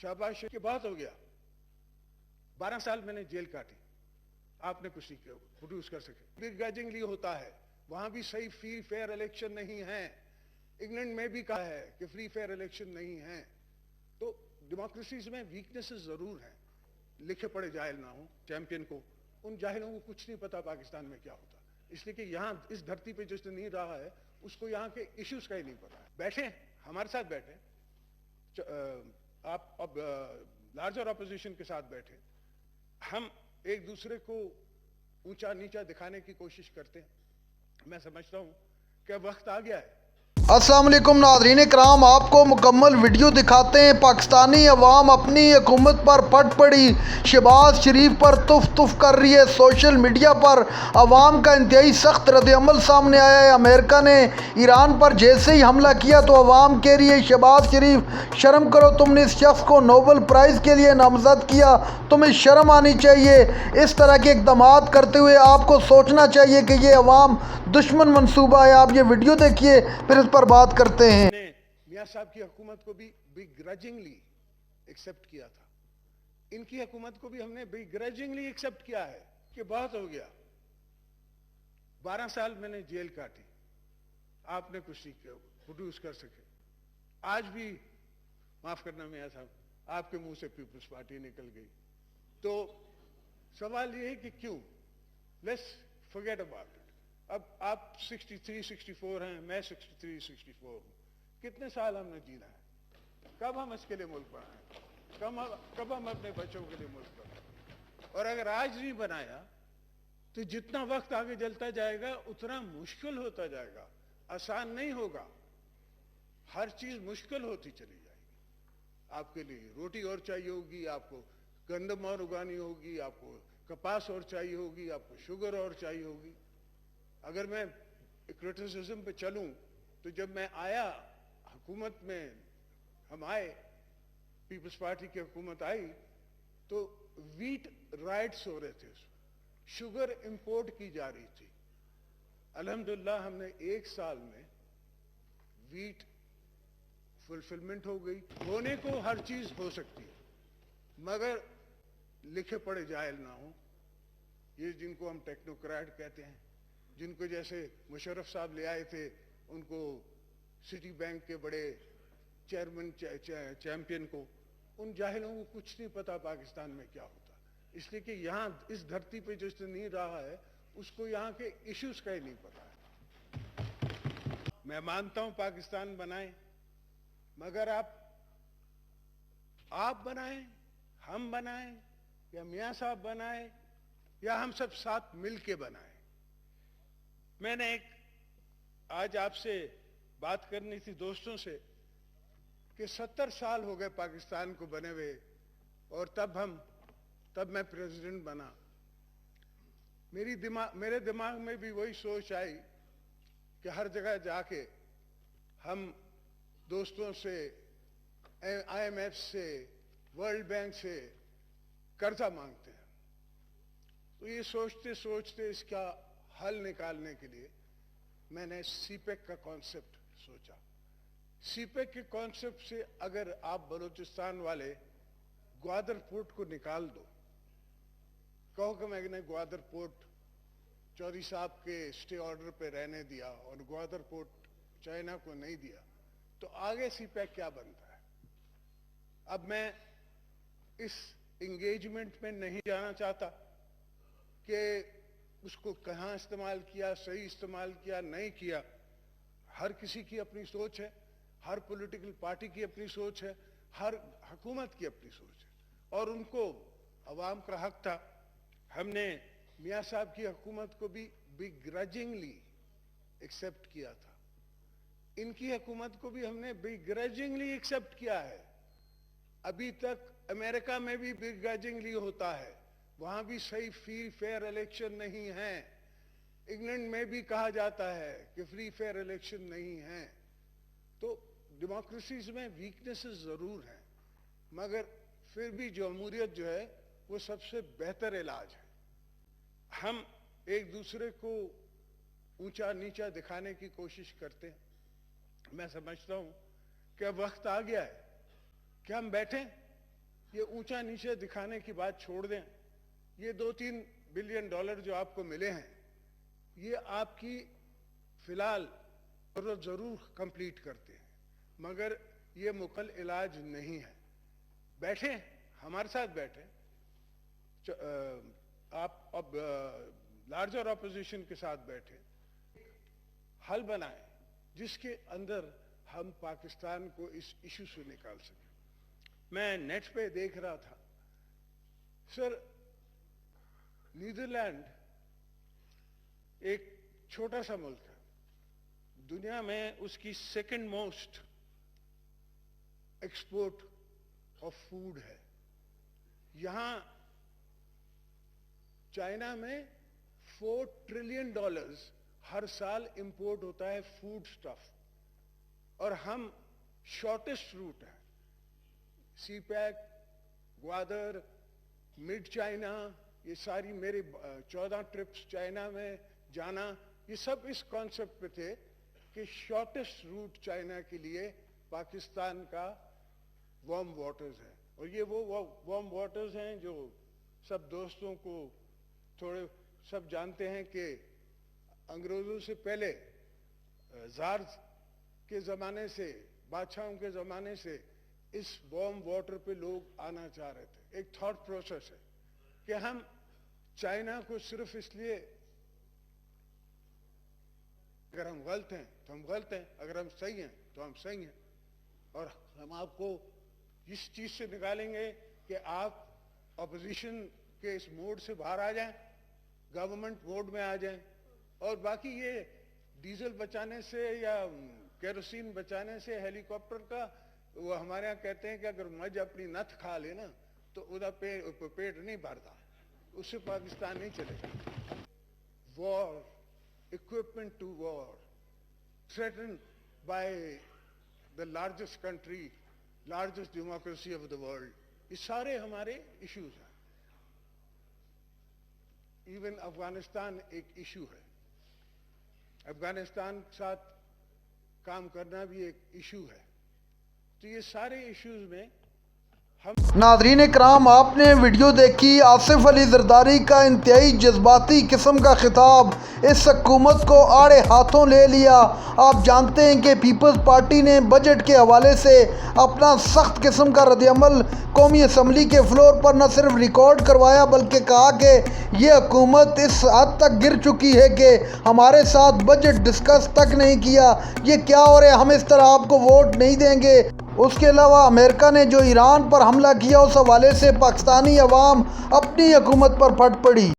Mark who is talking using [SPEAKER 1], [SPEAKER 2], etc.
[SPEAKER 1] शाबाश के बहुत हो गया। 12 साल मैंने जेल काटी, आपने कुछ नहीं प्रोड्यूस कर सके। बिग्राजिंगली होता है, वहां भी सही फ्री फेयर इलेक्शन नहीं है। इंग्लैंड में भी कहा है कि फ्री फेयर इलेक्शन नहीं है। तो डेमोक्रेसीज में वीकनेसेस जरूर हैं। लिखे पढ़े जाहिल ना हो, चैंपियन को, उन जाहिलों को कुछ नहीं पता पाकिस्तान में क्या होता, इसलिए कि यहाँ इस धरती पे जिसने नहीं रहा है उसको यहाँ के इश्यूज का ही नहीं पता है। बैठे हमारे साथ बैठे, आप अब लार्जर ऑपोजिशन के साथ बैठे, हम एक दूसरे को ऊंचा नीचा दिखाने की कोशिश करते हैं। मैं समझता हूं कि वक्त आ गया है।
[SPEAKER 2] अस्सलाम वालेकुम नाज़रीन इकराम, आपको मुकम्मल वीडियो दिखाते हैं। पाकिस्तानी अवाम अपनी हुकूमत पर फट पड़ी, शहबाज शरीफ पर तुफ तुफ कर रही है। सोशल मीडिया पर अवाम का इंतहाई सख्त रद्द-ए-अमल सामने आया है। अमेरिका ने ईरान पर जैसे ही हमला किया तो अवाम कह रही है शहबाज शरीफ शर्म करो, तुमने इस शख्स को नोबल प्राइज़ के लिए नामजद किया, तुम्हें शर्म आनी चाहिए। इस तरह के इक़दाम करते हुए आपको सोचना चाहिए कि ये अवाम दुश्मन मंसूबा है। आप ये वीडियो देखिए, फिर इस पर बात करते हैं।
[SPEAKER 1] मियां साहब की हुकूमत को भी बिग्रजिंगली एक्सेप्ट किया था, इनकी हुकूमत को भी हमने बिग्रजिंगली एक्सेप्ट किया है कि बहुत हो गया। 12 साल मैंने जेल काटी, आपने कुछ नहीं प्रोड्यूस कर सके। आज भी माफ करना मियां साहब, आपके मुंह से पीपल्स पार्टी निकल गई। तो सवाल ये है कि क्यों? Let's forget about it. अब आप 63, 64 हैं, मैं 63, 64 हूं। कितने साल हमने जीना है? कब हम इसके लिए मुल्क बनाए? कब हम अपने बच्चों के लिए मुल्क बनाए? और अगर आज नहीं बनाया तो जितना वक्त आगे चलता जाएगा उतना मुश्किल होता जाएगा, आसान नहीं होगा। हर चीज मुश्किल होती चली जाएगी। आपके लिए रोटी और चाहिए होगी, आपको गंदम और उगानी होगी, आपको कपास और चाहिए होगी, आपको शुगर और चाहिए होगी। अगर मैं क्रिटिसिज्म पे चलूं तो जब मैं आया हुकूमत में, हम आए, पीपल्स पार्टी की हुकूमत आई, तो वीट राइट्स हो रहे थे, शुगर इंपोर्ट की जा रही थी। अल्हम्दुलिल्लाह हमने 1 साल में वीट फुलफिलमेंट हो गई। होने को हर चीज हो सकती है, मगर लिखे पढ़े जाहिल ना हो। ये जिनको हम टेक्नोक्रेट कहते हैं, जिनको जैसे मुशर्रफ साहब ले आए थे, उनको सिटी बैंक के बड़े चेयरमैन चैंपियन को, उन जाहिलों को कुछ नहीं पता पाकिस्तान में क्या होता, इसलिए कि यहाँ इस धरती पे जिसने नहीं रहा है उसको यहाँ के इश्यूज का ही नहीं पता है। मैं मानता हूं पाकिस्तान बनाए, मगर आप बनाएं, हम बनाएं, या मियां साहब बनाए, या हम सब साथ मिलके बनाएं। मैंने एक आज आपसे बात करनी थी दोस्तों से कि 70 साल हो गए पाकिस्तान को बने हुए, और तब मैं प्रेसिडेंट बना। मेरे दिमाग में भी वही सोच आई कि हर जगह जाके हम दोस्तों से, IMF से, वर्ल्ड बैंक से कर्जा मांगते हैं। तो ये सोचते सोचते इसका हल निकालने के लिए मैंने सीपेक का कॉन्सेप्ट सोचा। सीपेक के कॉन्सेप्ट से अगर आप बलूचिस्तान वाले ग्वादर पोर्ट को निकाल दो, कहो कि मैंने ग्वादर पोर्ट चौधरी साहब के स्टे ऑर्डर पे रहने दिया और ग्वादर पोर्ट चाइना को नहीं दिया, तो आगे सीपेक क्या बनता है? अब मैं इस इंगेजमेंट में नहीं जाना चाहता कि उसको कहां इस्तेमाल किया, सही इस्तेमाल किया, नहीं किया। हर किसी की अपनी सोच है, हर पॉलिटिकल पार्टी की अपनी सोच है, हर हुकूमत की अपनी सोच है, और उनको अवाम का हक था। हमने मियां साहब की हुकूमत को भी बिग्रजिंगली एक्सेप्ट किया था, इनकी हुकूमत को भी हमने बिग्रजिंगली एक्सेप्ट किया है। अभी तक अमेरिका में भी बिग्रजिंगली होता है, वहां भी सही फ्री फेयर इलेक्शन नहीं है। इंग्लैंड में भी कहा जाता है कि फ्री फेयर इलेक्शन नहीं है। तो डेमोक्रेसीज में वीकनेसेस जरूर हैं, मगर फिर भी जमहूरियत जो है वो सबसे बेहतर इलाज है। हम एक दूसरे को ऊंचा नीचा दिखाने की कोशिश करते हैं। मैं समझता हूं कि अब वक्त आ गया है कि हम बैठें, ये ऊंचा नीचे दिखाने की बात छोड़ दें। ये 2-3 बिलियन डॉलर जो आपको मिले हैं, ये आपकी फिलहाल जरूर कंप्लीट करते हैं, मगर ये मुकम्मल इलाज नहीं है। बैठे, हमारे साथ बैठे, आप अब लार्जर ऑपोजिशन के साथ बैठे, हल बनाए जिसके अंदर हम पाकिस्तान को इस इशू से निकाल सकें। मैं नेट पे देख रहा था, सर, नीदरलैंड एक छोटा सा मुल्क है, दुनिया में उसकी second most export of food है। यहां चाइना में $4 ट्रिलियन हर साल इंपोर्ट होता है फूड स्टफ, और हम शॉर्टेस्ट रूट है। सीपैक, ग्वादर, मिड चाइना, ये सारी मेरे 14 ट्रिप्स चाइना में जाना, ये सब इस कॉन्सेप्ट पे थे कि शॉर्टेस्ट रूट चाइना के लिए पाकिस्तान का वार्म वाटर्स है। और ये वो वार्म वाटर्स हैं जो सब दोस्तों को थोड़े सब जानते हैं कि अंग्रेजों से पहले जार के ज़माने से, बादशाहों के ज़माने से इस वार्म वाटर पे लोग आना चाह रहे थे। एक थॉट प्रोसेस है कि हम चाइना को सिर्फ इसलिए, अगर हम गलत हैं तो हम गलत हैं, अगर हम सही हैं तो हम सही हैं, और हम आपको इस चीज से निकालेंगे कि आप अपोजिशन के इस मोड से बाहर आ जाएं, गवर्नमेंट मोड में आ जाएं, और बाकी ये डीजल बचाने से या केरोसिन बचाने से, हेलीकॉप्टर का, वो हमारे यहाँ कहते हैं कि अगर मज अपनी नथ खा ले ना तो उधर पेट नहीं भरता, उससे पाकिस्तान नहीं चलेगा। War, equipment to war, threaten by the largest country, largest democracy of the world, ये सारे हमारे इश्यूज हैं। इवन अफगानिस्तान एक इशू है, अफगानिस्तान के साथ काम करना भी एक इशू है। तो ये सारे इश्यूज में
[SPEAKER 2] नाज़रीन कराम, आपने वीडियो देखी। आसिफ अली जरदारी का इंतहाई जज्बाती किस्म का खिताब, इस हुकूमत को आड़े हाथों ले लिया। आप जानते हैं कि पीपल्स पार्टी ने बजट के हवाले से अपना सख्त किस्म का रद्दअमल कौमी असम्बली के फ्लोर पर न सिर्फ रिकॉर्ड करवाया, बल्कि कहा कि ये हुकूमत इस हद तक गिर चुकी है कि हमारे साथ बजट डिस्कस तक नहीं किया। ये क्या हो रहा है, हम इस तरह आपको वोट नहीं देंगे। उसके अलावा अमेरिका ने जो ईरान पर हमला किया, उस हवाले से पाकिस्तानी अवाम अपनी हुकूमत पर फट पड़ी।